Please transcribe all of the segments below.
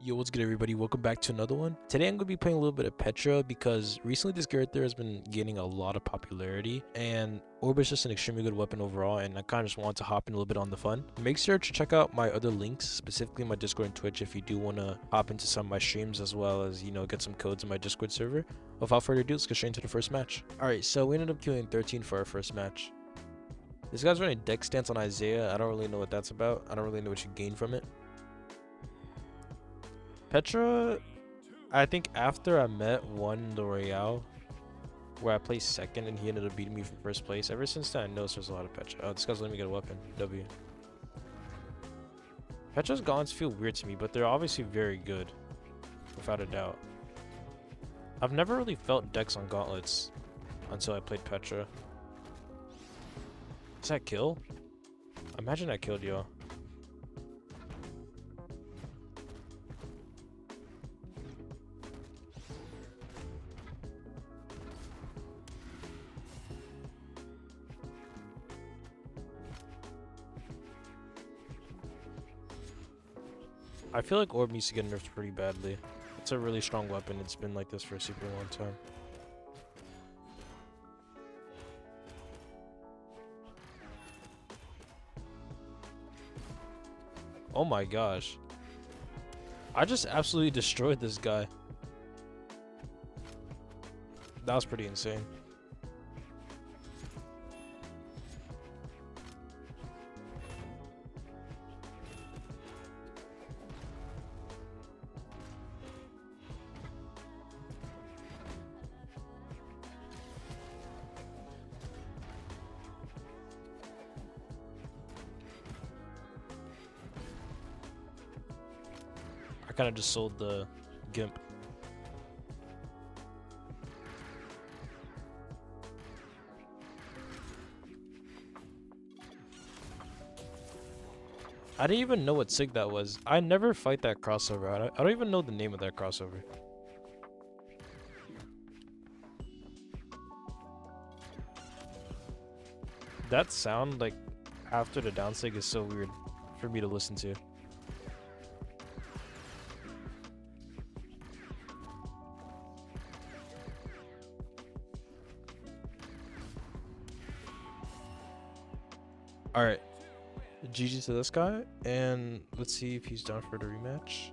Yo, what's good everybody? Welcome back to another one. Today I'm going to be playing a little bit of Petra because recently this character has been gaining a lot of popularity and Orb is just an extremely good weapon overall, and I kind of just want to hop in a little bit on the fun. Make sure to check out my other links, specifically my Discord and Twitch, if you do want to hop into some of my streams as well as, get some codes in my Discord server. Without further ado, let's get straight into the first match. Alright, so we ended up killing 13 for our first match. This guy's running deck stance on Isaiah. I don't really know what that's about. I don't really know what you gain from it. Petra, I think after I won the Royale, where I placed second and he ended up beating me from first place. Ever since then, I noticed there's a lot of Petra. Oh, this guy's letting me get a weapon. W. Petra's gaunts feel weird to me, but they're obviously very good, without a doubt. I've never really felt decks on gauntlets until I played Petra. Does that kill? Imagine I killed y'all. I feel like Orb needs to get nerfed pretty badly. It's a really strong weapon. It's been like this for a super long time. Oh my gosh. I just absolutely destroyed this guy. That was pretty insane. I kind of just sold the Gimp. I didn't even know what sig that was. I never fight that crossover. I don't even know the name of that crossover. That sound, like, after the down sig is so weird for me to listen to. Alright, GG to this guy, and let's see if he's down for the rematch,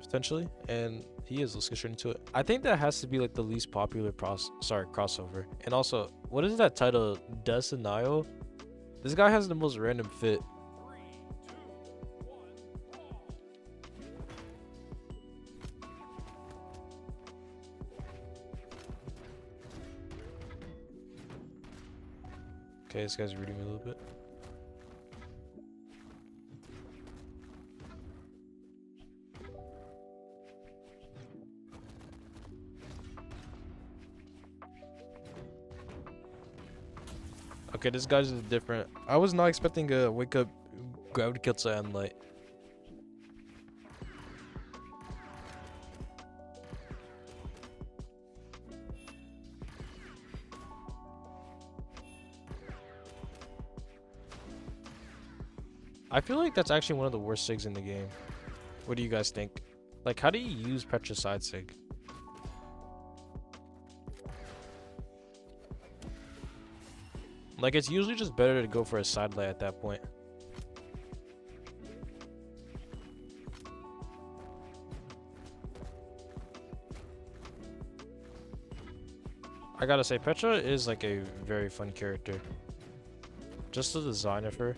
potentially, and he is. Let's get straight into it. I think that has to be like the least popular crossover. And also, what is that title? Decennial? This guy has the most random fit. Okay, this guy's reading me a little bit. Okay, this guy's different. I was not expecting a wake up gravity kill to end light. I feel like that's actually one of the worst sigs in the game. What do you guys think? Like, how do you use Petra side sig? Like, it's usually just better to go for a side light at that point. I gotta say, Petra is like a very fun character. Just the design of her.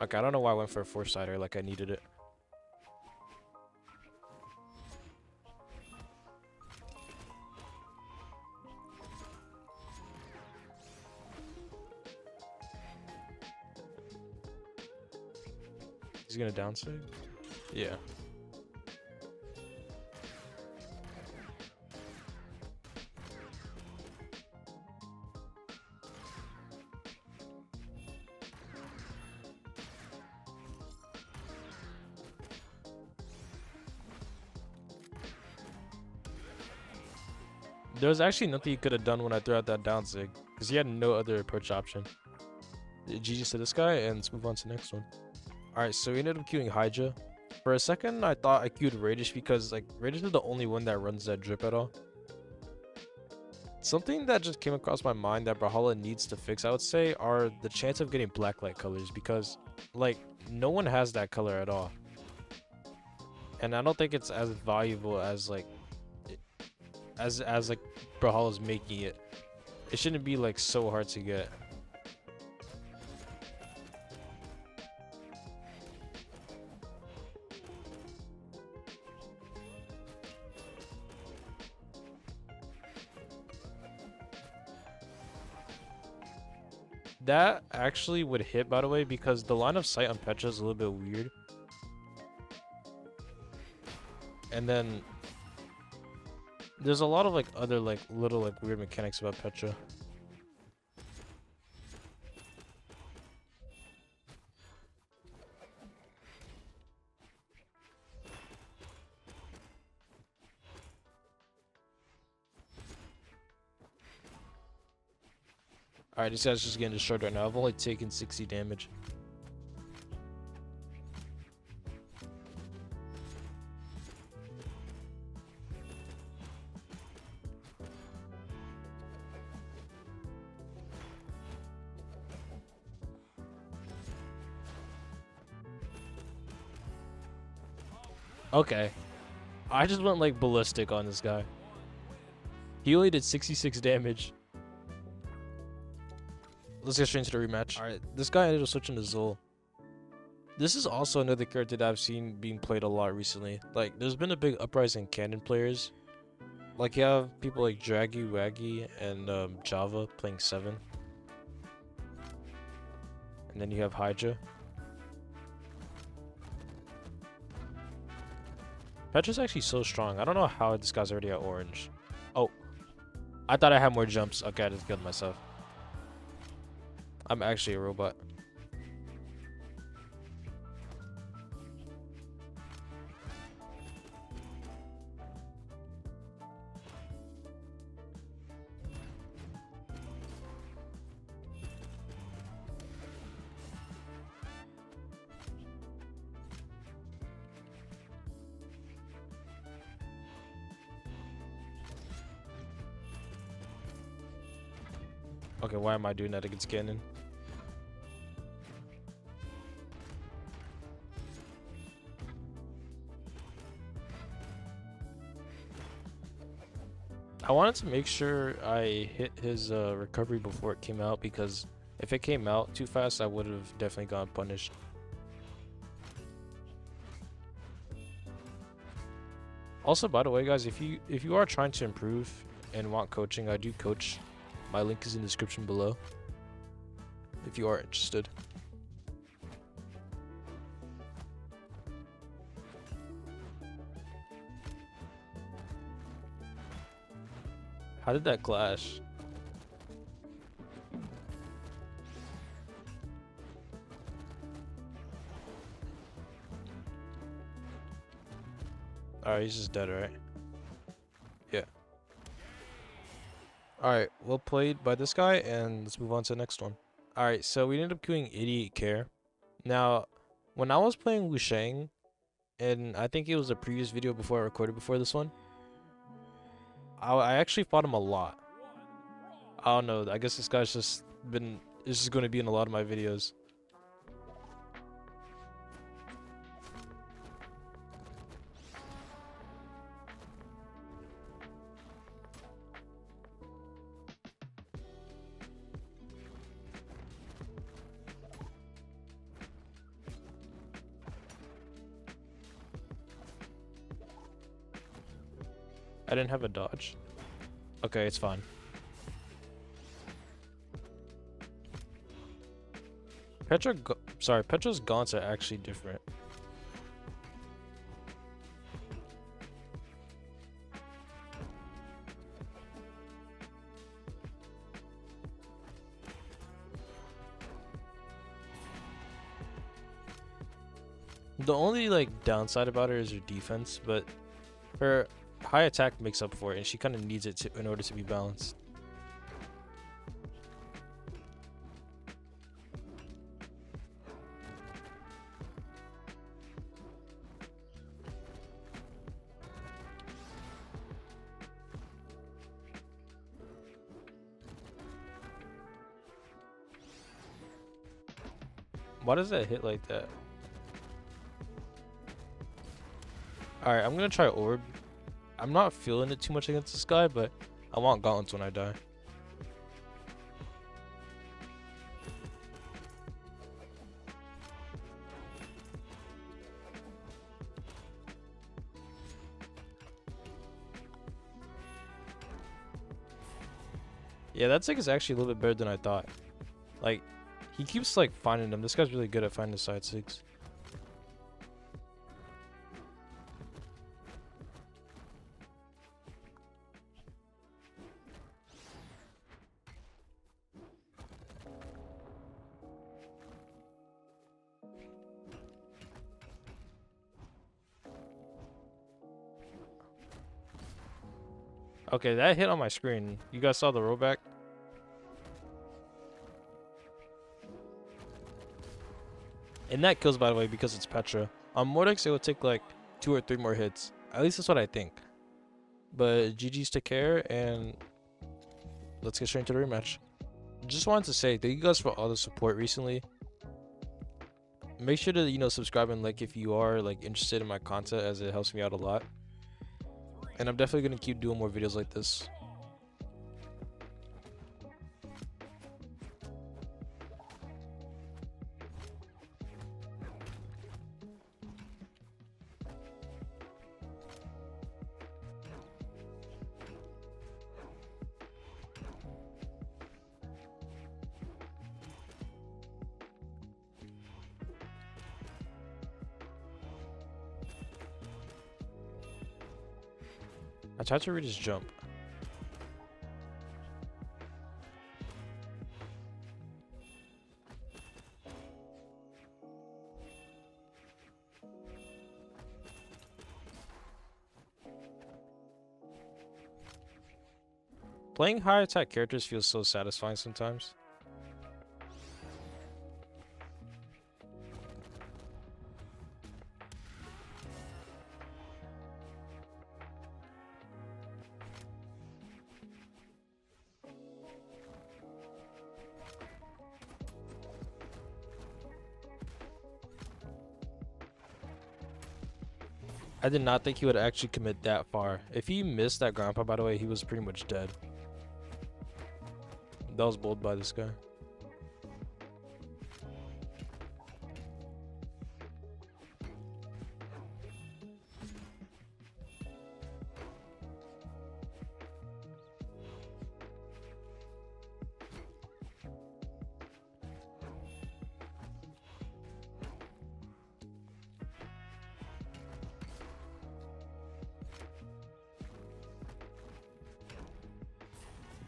Okay, I don't know why I went for a 4-sider like I needed it. He's gonna downsig? Yeah. There was actually nothing he could have done when I threw out that down sig, because he had no other approach option. GG's to this guy, and let's move on to the next one. Alright, so we ended up queuing Hydra. For a second, I thought I queued Radish because, like, Radish is the only one that runs that drip at all. Something that just came across my mind that Brawlhalla needs to fix, I would say, are the chance of getting blacklight colors because, like, no one has that color at all. And I don't think it's as valuable as, like, like, Brawlhalla's making it. It shouldn't be, like, so hard to get. That actually would hit, by the way, because the line of sight on Petra is a little bit weird. And then there's a lot of, like, other, like, little, like, weird mechanics about Petra. Alright, this guy's just getting destroyed right now. I've only taken 60 damage. Okay. I just went, like, ballistic on this guy. He only did 66 damage. Let's get straight into the rematch. Alright, this guy ended up switching to Zul. This is also another character that I've seen being played a lot recently. Like, there's been a big uprising in Cannon players. Like, you have people like Draggy, Waggy, and Java playing 7. And then you have Hydra. Petra's actually so strong. I don't know how this guy's already at orange. Oh. I thought I had more jumps. Okay, I just killed myself. I'm actually a robot. Okay, why am I doing that against Cannon? I wanted to make sure I hit his recovery before it came out, because if it came out too fast, I would have definitely gotten punished. Also, by the way, guys, if you are trying to improve and want coaching, I do coach. My link is in the description below if you are interested. How did that clash? Alright, he's just dead, right? Yeah. Alright, well played by this guy, and let's move on to the next one. Alright, so we ended up queuing 88 care. Now, when I was playing Wu Shang, and I think it was a previous video before I recorded before this one, I actually fought him a lot. I don't know, I guess this guy's just been, this is going to be in a lot of my videos. I didn't have a dodge. Okay, it's fine. Petra's gaunts are actually different. The only, like, downside about her is her defense, but her high attack makes up for it, and she kind of needs it in order to be balanced. Why does that hit like that? Alright, I'm gonna try Orb. I'm not feeling it too much against this guy, but I want gauntlets when I die. Yeah, that tick is actually a little bit better than I thought. Like, he keeps like finding them. This guy's really good at finding the side six. Okay, that hit on my screen. You guys saw the rollback? And that kills, by the way, because it's Petra. On Moodi, it would take like 2 or 3 more hits. At least that's what I think. But GG's to care, and let's get straight into the rematch. Just wanted to say thank you guys for all the support recently. Make sure to, subscribe and like if you are like interested in my content, as it helps me out a lot. And I'm definitely gonna keep doing more videos like this. I tried to read his jump. Playing high attack characters feels so satisfying sometimes. I did not think he would actually commit that far. If he missed that ground pound, by the way, he was pretty much dead. That was bold by this guy.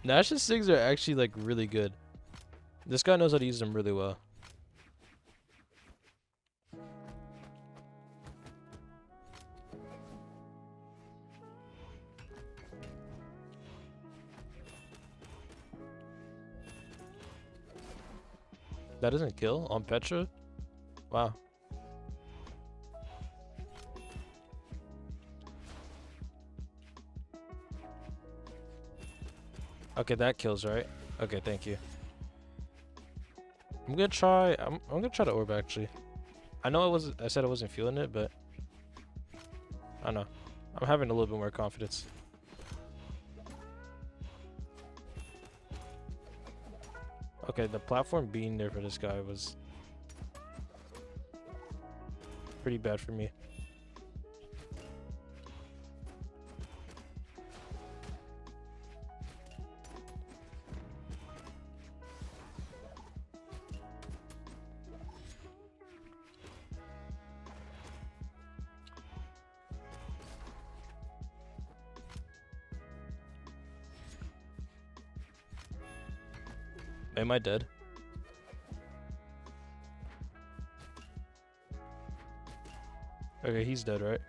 Nash's things are actually like really good. This guy knows how to use them really well. That doesn't kill on Petra? Wow. Okay, that kills, right? Okay, thank you. I'm gonna try the orb actually. I know I said I wasn't feeling it, but I don't know. I'm having a little bit more confidence. Okay, the platform being there for this guy was pretty bad for me. Am I dead? Okay, he's dead, right?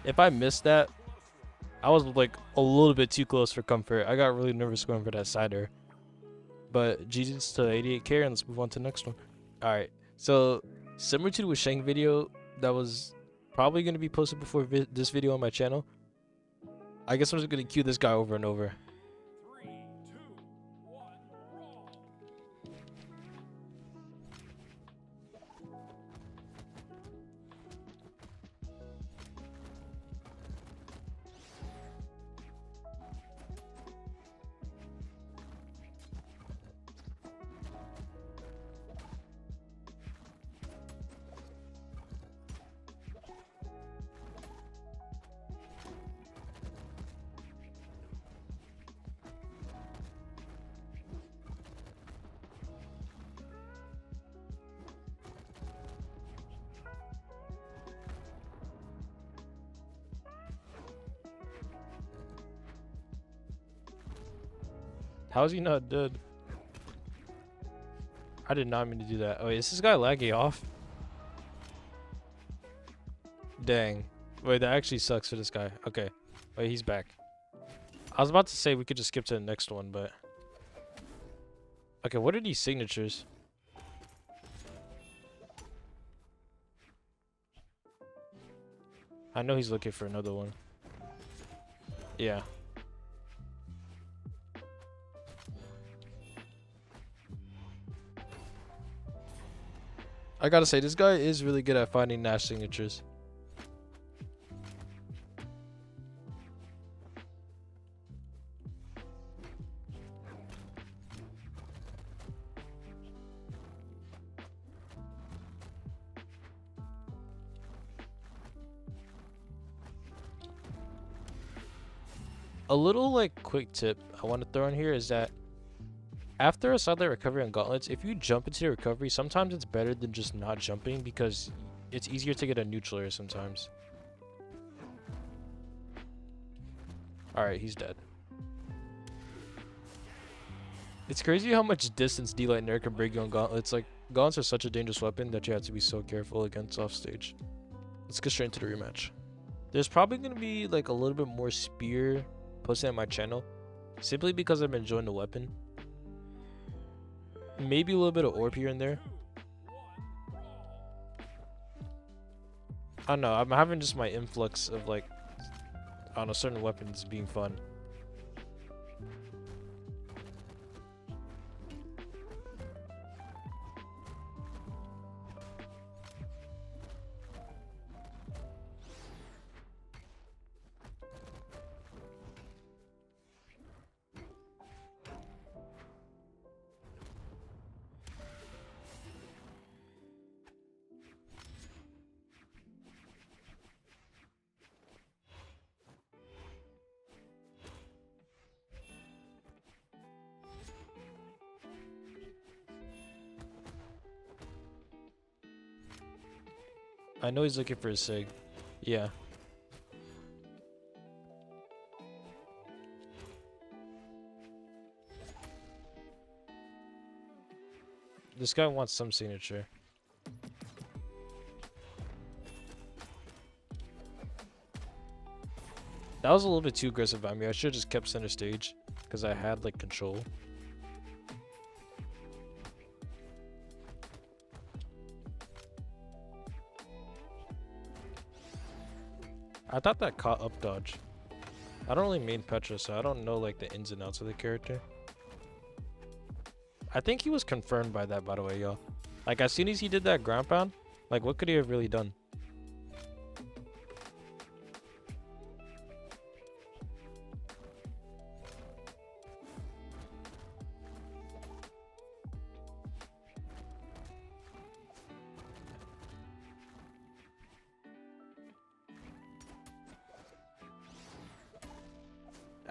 If I missed that, I was like a little bit too close for comfort. I got really nervous going for that cider. But GG's to 88k, and let's move on to the next one. Alright, so similar to the Wisheng video that was probably going to be posted before this video on my channel, I guess I'm just going to cue this guy over and over. How is he not dead? I did not mean to do that. Oh, wait, is this guy lagging off? Dang. Wait, that actually sucks for this guy. Okay. Wait, he's back. I was about to say we could just skip to the next one, but... Okay, what are these signatures? I know he's looking for another one. Yeah. I gotta say, this guy is really good at finding Gnash signatures. A little like quick tip I want to throw in here is that after a sidelight recovery on gauntlets, if you jump into the recovery, sometimes it's better than just not jumping because it's easier to get a neutral air sometimes. Alright, he's dead. It's crazy how much distance D-Light and Air can bring you on gauntlets. Like, gauntlets are such a dangerous weapon that you have to be so careful against off stage. Let's get straight into the rematch. There's probably going to be like a little bit more spear posted on my channel, simply because I've been enjoying the weapon. Maybe a little bit of orb here and there. I don't know, I'm having just my influx of like, I don't know, certain weapons being fun. I know he's looking for a sig. Yeah. This guy wants some signature. That was a little bit too aggressive by me. I should have just kept center stage because I had like control. I thought that caught up dodge. I don't really main Petra, so I don't know like the ins and outs of the character. I think he was confirmed by that, by the way, y'all. Like, as soon as he did that ground pound, like, what could he have really done?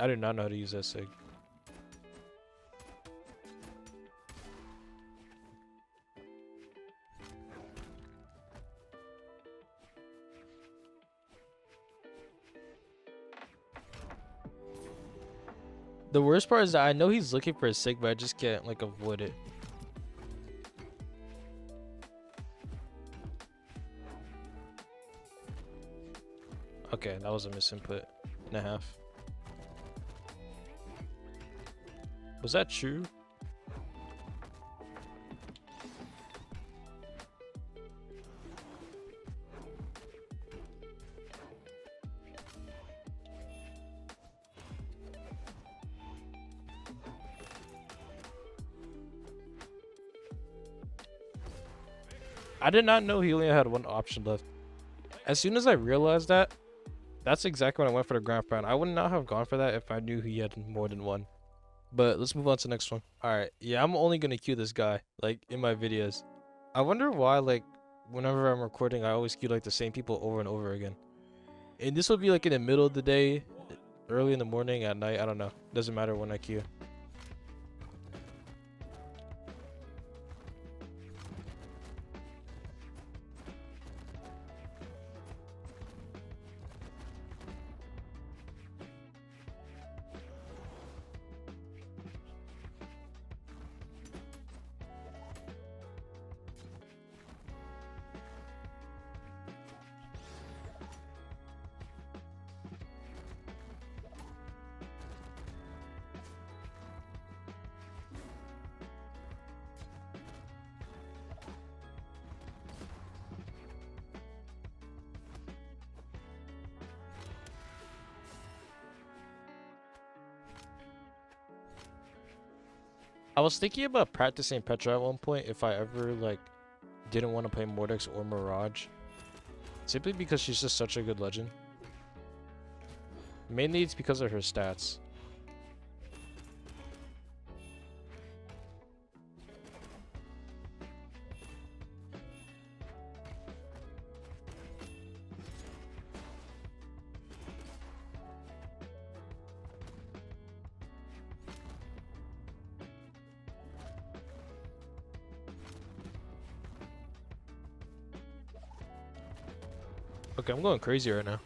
I do not know how to use that sig. The worst part is that I know he's looking for a sig, but I just can't like avoid it. Okay, that was a misinput and a half. Was that true? I did not know he only had one option left. As soon as I realized that, that's exactly when I went for the ground pound. I would not have gone for that if I knew he had more than one. But let's move on to the next one. Alright, yeah, I'm only gonna queue this guy, like, in my videos. I wonder why, like, whenever I'm recording, I always queue, like, the same people over and over again. And this will be, like, in the middle of the day, early in the morning, at night, I don't know. Doesn't matter when I queue. I was thinking about practicing Petra at one point if I ever like didn't want to play Mordex or Mirage. Simply because she's just such a good legend. Mainly it's because of her stats. Okay, I'm going crazy right now.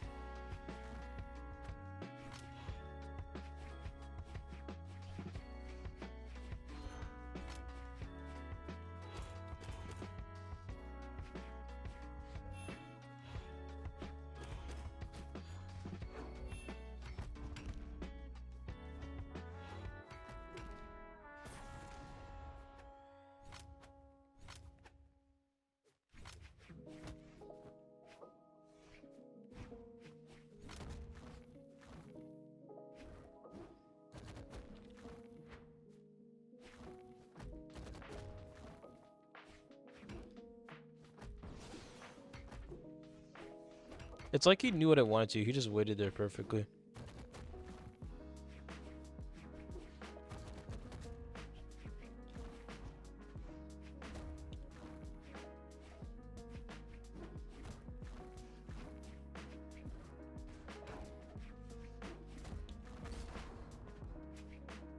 It's like he knew what I wanted to. He just waited there perfectly.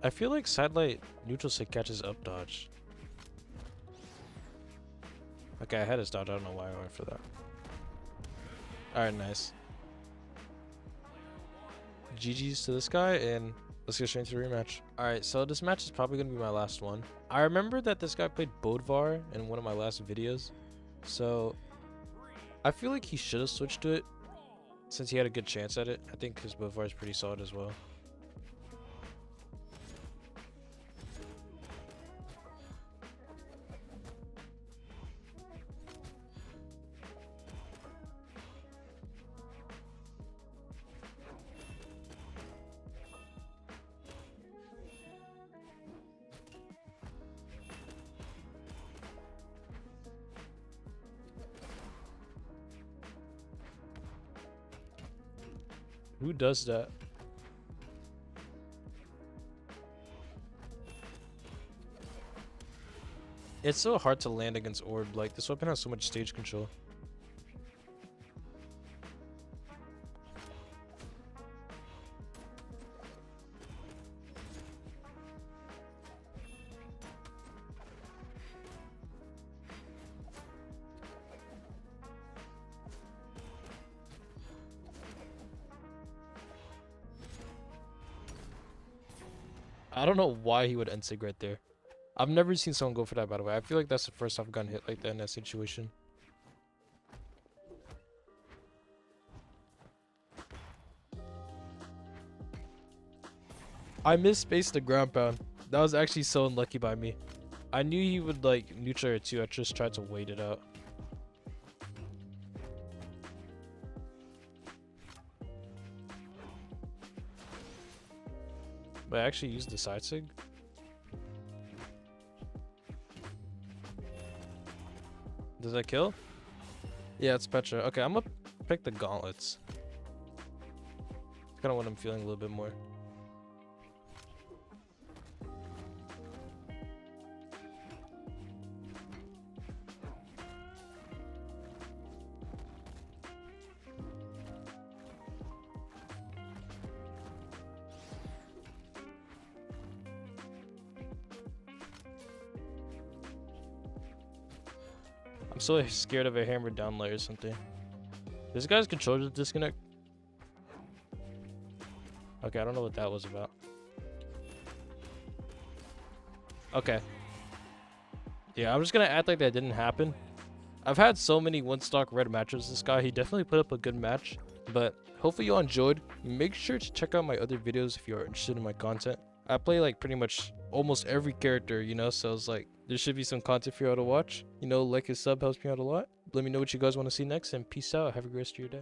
I feel like sidelight neutral stick catches up dodge. Okay, I had his dodge. I don't know why I went for that. Alright, nice. GG's to this guy, and let's get straight into the rematch. Alright, so this match is probably going to be my last one. I remember that this guy played Bodvar in one of my last videos, so I feel like he should have switched to it since he had a good chance at it. I think his Bodvar is pretty solid as well. Who does that? It's so hard to land against Orb. Like, this weapon has so much stage control. I don't know why he would end sig right there. I've never seen someone go for that, by the way. I feel like that's the first I've gotten hit like that in that situation. I misspaced the ground pound. That was actually so unlucky by me. I knew he would like neutral it too. I just tried to wait it out. But I actually used the side sig. Does that kill? Yeah, it's Petra. Okay, I'm gonna pick the gauntlets. It's kind of what I'm feeling a little bit more. I'm so scared of a hammered down layer or something. This guy's controller disconnect. Okay, I don't know what that was about. Okay. Yeah, I'm just gonna act like that didn't happen. I've had so many one-stock red matches with this guy. He definitely put up a good match. But hopefully you all enjoyed. Make sure to check out my other videos if you are interested in my content. I play like pretty much almost every character, you know, so it's like there should be some content for you all to watch. You know, like and sub helps me out a lot. Let me know what you guys want to see next, and peace out. Have a great rest of your day.